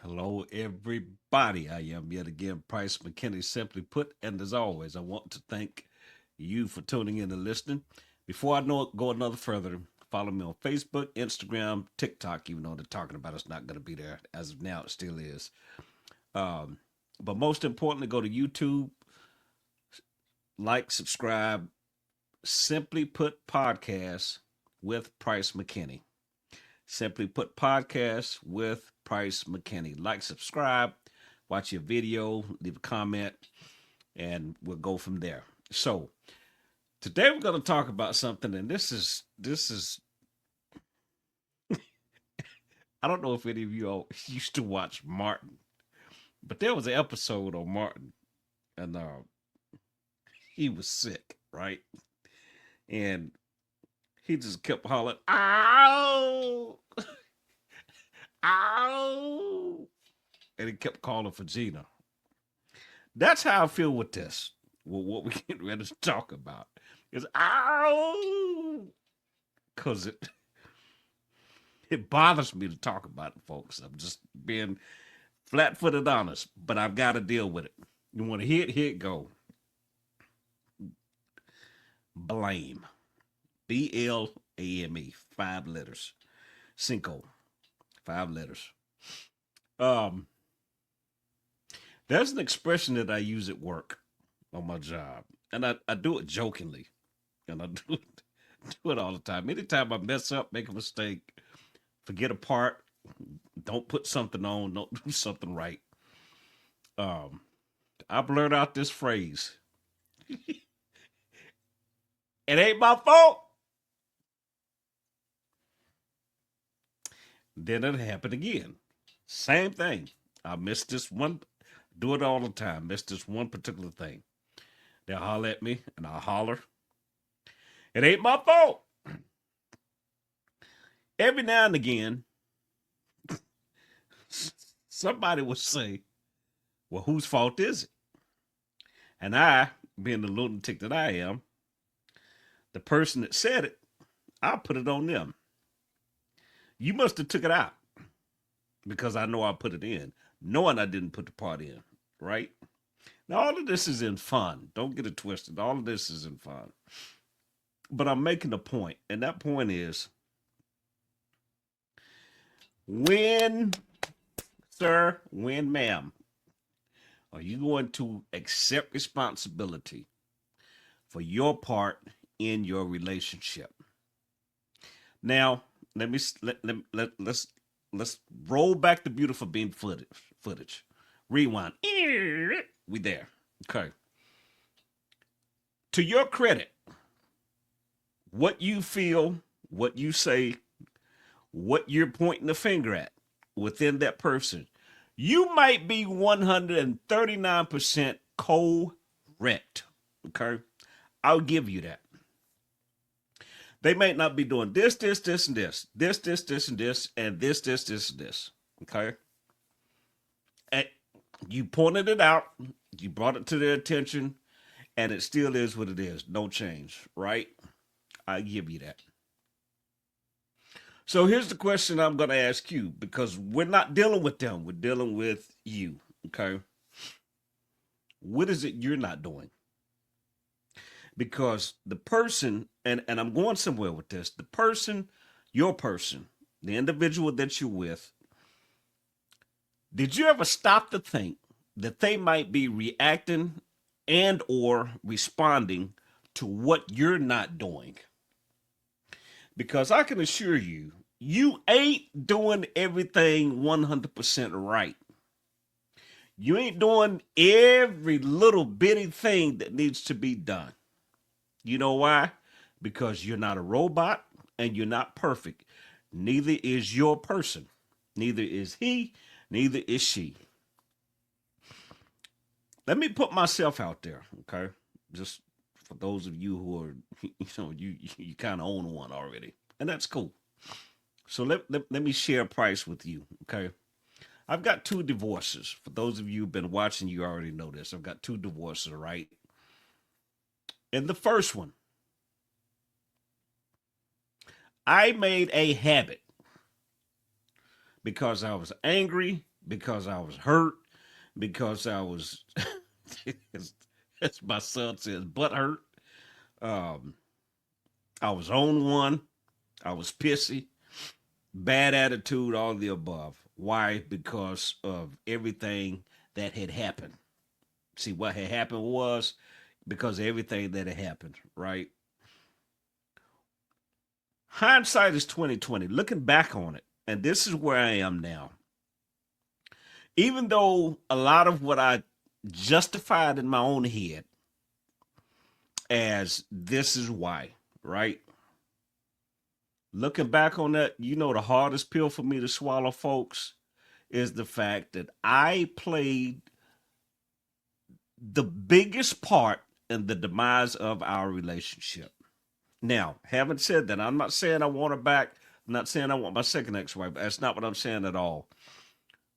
Hello, everybody. I am yet again Price McKinney, simply put. And as always, I want to thank you for tuning in and listening. Before I go another further, follow me on Facebook, Instagram, TikTok, even though they're talking about it's not going to be there. As of now, it still is. Um, but most importantly, go to YouTube, like, subscribe, simply put podcast with Price McKinney. Simply put podcast with Price McKinney. Like, subscribe, watch your video, leave a comment, and we'll go from there. So today we're going to talk about something, and this is I don't know if any of you all used to watch Martin, but there was an episode on Martin, and he was sick, right? And he just kept hollering, "Ow, ow," and he kept calling for Gina. That's how I feel with this. Well, what we get ready to talk about is ow, because it bothers me to talk about it, folks. I'm just being flat-footed honest, but I've got to deal with it. You want to hear it? Here it go. Blame. BLAME. 5 letters. Cinco. 5 letters. Um, there's an expression that I use at work on my job, and I do it jokingly, and I do it all the time. Anytime I mess up, make a mistake, forget a part, don't put something on, don't do something right. Um, I blurt out this phrase: "It ain't my fault." Then it happened again. Same thing. I missed this one. Do it all the time. Miss this one particular thing. They'll holler at me, and I'll holler. It ain't my fault. Every now and again, somebody will say, "Well, whose fault is it?" And I, being the lunatic that I am, the person that said it, I'll put it on them. You must have took it out because I know I put it in, knowing I didn't put the part in, right? Now, all of this is in fun. Don't get it twisted. All of this is in fun. But I'm making a point, and that point is when, sir, when, ma'am, are you going to accept responsibility for your part in your relationship? Now, let me let's roll back the beautiful beam footage. Rewind. We there. Okay. To your credit, what you feel, what you say, what you're pointing the finger at within that person, you might be 139% correct. Okay. I'll give you that. They may not be doing this, and this, and this, and this. Okay. And you pointed it out, you brought it to their attention, and it still is what it is. No change, right? I give you that. So here's the question I'm going to ask you because we're not dealing with them, we're dealing with you. Okay. What is it you're not doing? Because the person, and I'm going somewhere with this, the person, your person, the individual that you're with, did you ever stop to think that they might be reacting and or responding to what you're not doing? Because I can assure you, you ain't doing everything 100% right. You ain't doing every little bitty thing that needs to be done. You know why? Because you're not a robot and you're not perfect. Neither is your person. Neither is he, neither is she. Let me put myself out there, okay? Just for those of you who are, you kind of own one already, and that's cool. So let me share a price with you, okay? I've got 2 divorces. For those of you who've been watching, you already know this. I've got 2 divorces, right? And the first one, I made a habit because I was angry, because I was hurt, because I was, as my son says, butt hurt. Um, I was on one. I was pissy, bad attitude, all of the above. Why? Because of everything that had happened. See, what had happened was because of everything that had happened, right? Hindsight is 2020. Looking back on it, and this is where I am now. Even though a lot of what I justified in my own head as this is why, right? Looking back on that, the hardest pill for me to swallow, folks, is the fact that I played the biggest part in the demise of our relationship. Now, having said that, I'm not saying I want her back. I'm not saying I want my second ex-wife. That's not what I'm saying at all.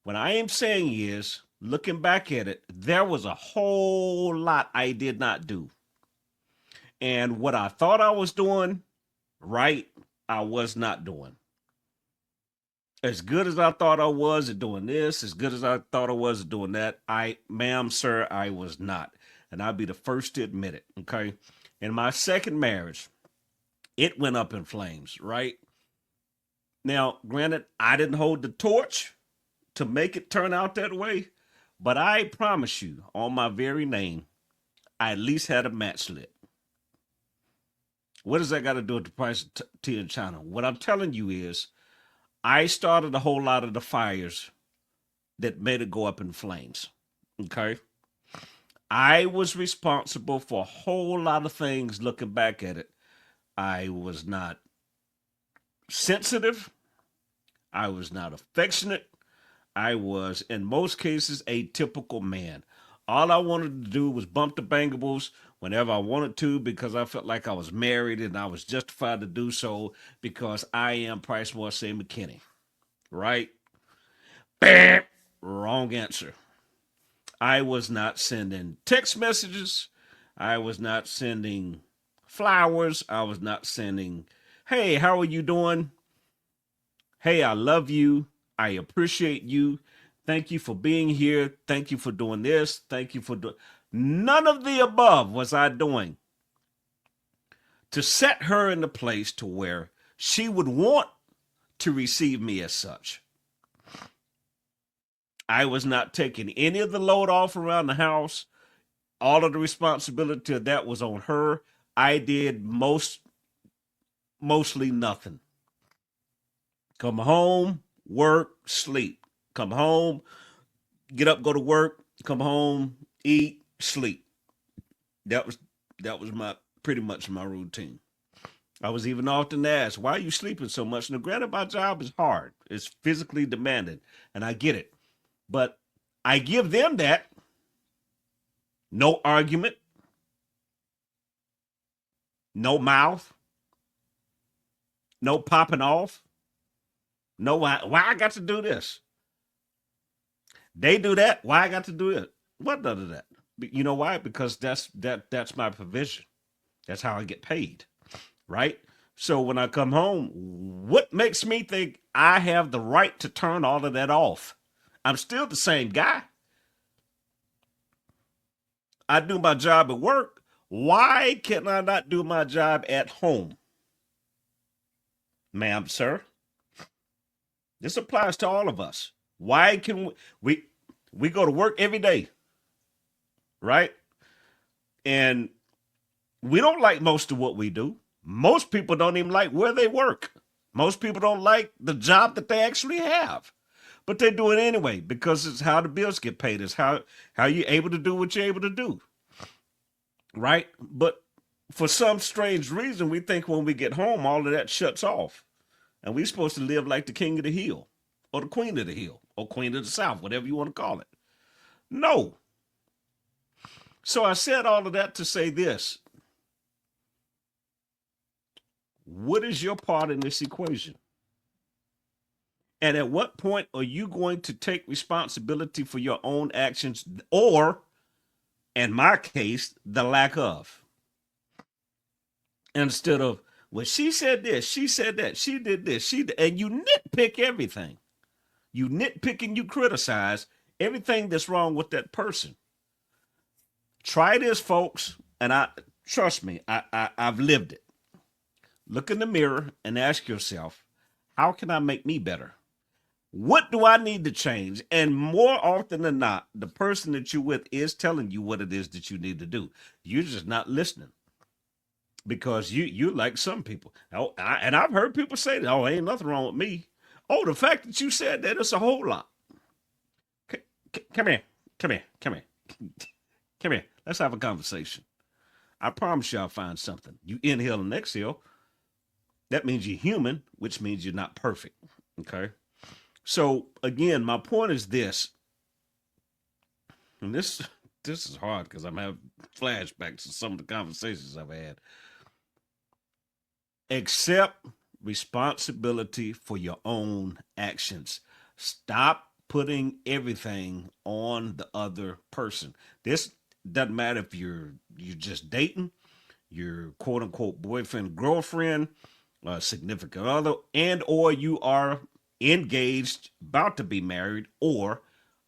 What I am saying is, looking back at it, there was a whole lot I did not do. And what I thought I was doing, right, I was not doing. As good as I thought I was at doing this, as good as I thought I was at doing that, ma'am, sir, I was not. And I'll be the first to admit it, okay? In my second marriage, it went up in flames, right? Now, granted, I didn't hold the torch to make it turn out that way, but I promise you, on my very name, I at least had a match lit. What does that got to do with the price of tea in China? What I'm telling you is, I started a whole lot of the fires that made it go up in flames. Okay. I was responsible for a whole lot of things looking back at it. I was not sensitive. I was not affectionate. I was, in most cases, a typical man. All I wanted to do was bump the bangables whenever I wanted to because I felt like I was married and I was justified to do so because I am Price Morse McKinney. Right? Bam! Wrong answer. I was not sending text messages. I was not sending flowers. I was not sending, hey, how are you doing? Hey, I love you. I appreciate you. Thank you for being here. Thank you for doing this. Thank you for doing. None of the above was I doing to set her in the place to where she would want to receive me as such. I was not taking any of the load off around the house. All of the responsibility of that was on her. I did mostly nothing. Come home, work, sleep. Come home, get up, go to work, come home, eat, sleep. That was my pretty much my routine. I was even often asked, why are you sleeping so much? Now, granted, my job is hard. It's physically demanding, and I get it. But I give them that. No argument, no mouth, no popping off, no why I got to do this. They do that. Why I got to do it? What none of that? You know why? Because that's my provision. That's how I get paid, right? So when I come home, what makes me think I have the right to turn all of that off? I'm still the same guy. I do my job at work. Why can I not do my job at home? Ma'am, sir, this applies to all of us. Why can we go to work every day, right? And we don't like most of what we do. Most people don't even like where they work. Most people don't like the job that they actually have. But they do it anyway because it's how the bills get paid. It's how you're able to do what you're able to do. Right? But for some strange reason, we think when we get home, all of that shuts off. And we're supposed to live like the king of the hill or the queen of the hill or queen of the south, whatever you want to call it. No. So I said all of that to say this. What is your part in this equation? And at what point are you going to take responsibility for your own actions or, in my case, the lack of? Instead of, well, she said this, she said that, she did this, and you nitpick everything. You nitpick and you criticize everything that's wrong with that person. Try this, folks, and I trust me, I've lived it. Look in the mirror and ask yourself, how can I make me better? What do I need to change? And more often than not, the person that you're with is telling you what it is that you need to do. You're just not listening because you like some people. Oh, and I've heard people say that. Oh, ain't nothing wrong with me. Oh, the fact that you said that is a whole lot. Come here, come here, come here, come here. Let's have a conversation. I promise you I'll find something. You inhale and exhale. That means you're human, which means you're not perfect. Okay. So again, my point is this, and this is hard because I'm having flashbacks to some of the conversations I've had. Accept responsibility for your own actions. Stop putting everything on the other person. This doesn't matter if you're just dating, your quote unquote boyfriend, girlfriend, significant other, and or you are engaged, about to be married, or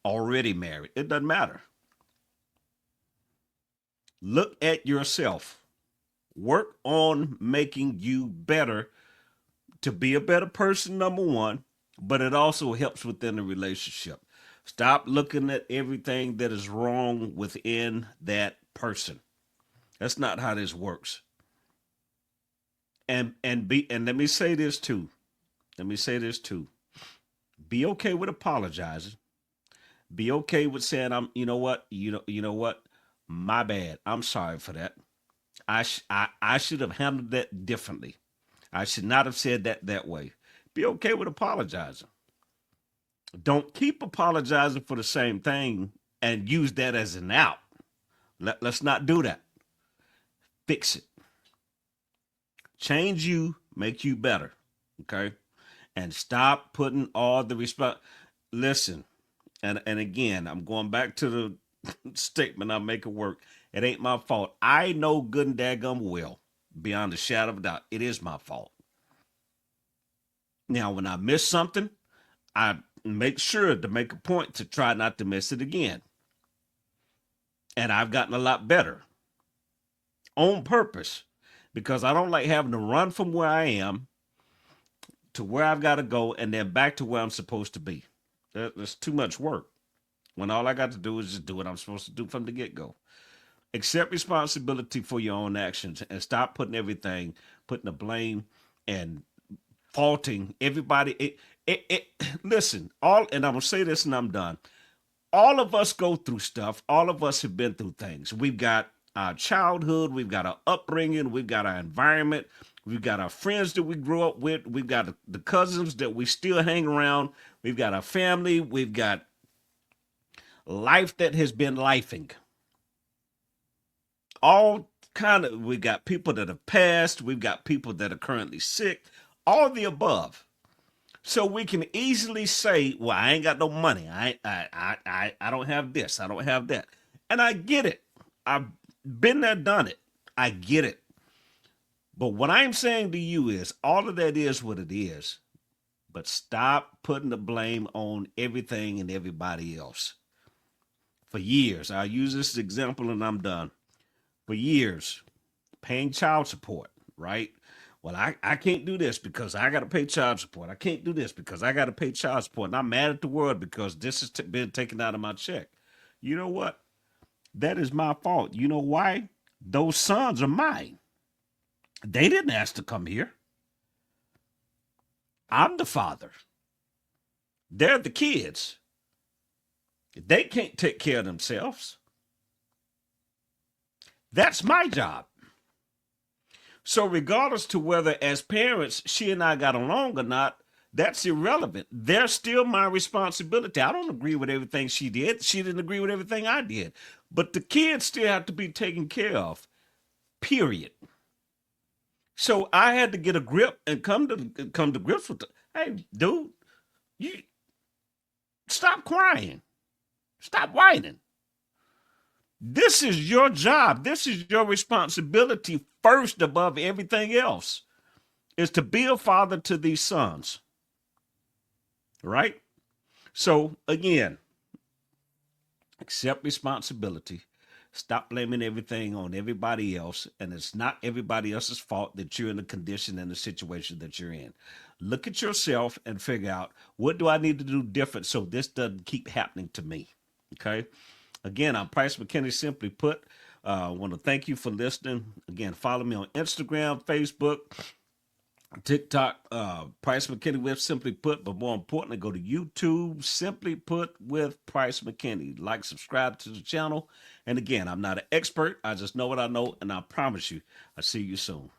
already married. It doesn't matter. Look at yourself. Work on making you better to be a better person, number one, but it also helps within the relationship. Stop looking at everything that is wrong within that person. That's not how this works. And let me say this too. Let me say this too. Be okay with apologizing. Be okay with saying you know what, you know what, my bad. I'm sorry for that. I should have handled that differently. I should not have said that that way. Be okay with apologizing. Don't keep apologizing for the same thing and use that as an out. Let's not do that. Fix it. Change you, make you better. Okay? And stop putting all the listen, and again, I'm going back to the statement I make at work. It ain't my fault. I know good and daggum well, beyond a shadow of a doubt. It is my fault. Now, when I miss something, I make sure to make a point to try not to miss it again. And I've gotten a lot better on purpose because I don't like having to run from where I am to where I've got to go and then back to where I'm supposed to be. That's too much work when all I got to do is just do what I'm supposed to do from the get go. Accept responsibility for your own actions and stop putting the blame and faulting everybody. Listen, and I'm gonna say this and I'm done. All of us go through stuff. All of us have been through things. We've got our childhood, we've got our upbringing, we've got our environment, we've got our friends that we grew up with, we've got the cousins that we still hang around, we've got our family, we've got life that has been lifing. We've got people that have passed, we've got people that are currently sick, all of the above. So we can easily say, well, I ain't got no money. I don't have this. I don't have that. And I get it. I've been there, done it. I get it. But what I'm saying to you is all of that is what it is. But stop putting the blame on everything and everybody else. For years, I'll use this example and I'm done. For years, paying child support, right? Well, I can't do this because I got to pay child support. I can't do this because I got to pay child support. And I'm mad at the world because this has been taken out of my check. You know what? That is my fault. You know why? Those sons are mine. They didn't ask to come here. I'm the father. They're the kids. They can't take care of themselves. That's my job. So regardless to whether as parents she and I got along or not, that's irrelevant. They're still my responsibility. I don't agree with everything she did. She didn't agree with everything I did. But the kids still have to be taken care of. Period. So I had to get a grip and come to grips with it. Hey, dude, you stop crying. Stop whining. This is your job. This is your responsibility first above everything else, is to be a father to these sons. Right? So again, accept responsibility. Stop blaming everything on everybody else. And it's not everybody else's fault that you're in the condition and the situation that you're in. Look at yourself and figure out, what do I need to do different so this doesn't keep happening to me? Okay. Again, I'm Price McKinney, simply put. I want to thank you for listening. Again, follow me on Instagram, Facebook, TikTok, Price McKinney with Simply Put, but more importantly, go to YouTube, Simply Put with Price McKinney. Like, subscribe to the channel. And again, I'm not an expert. I just know what I know, and I promise you, I'll see you soon.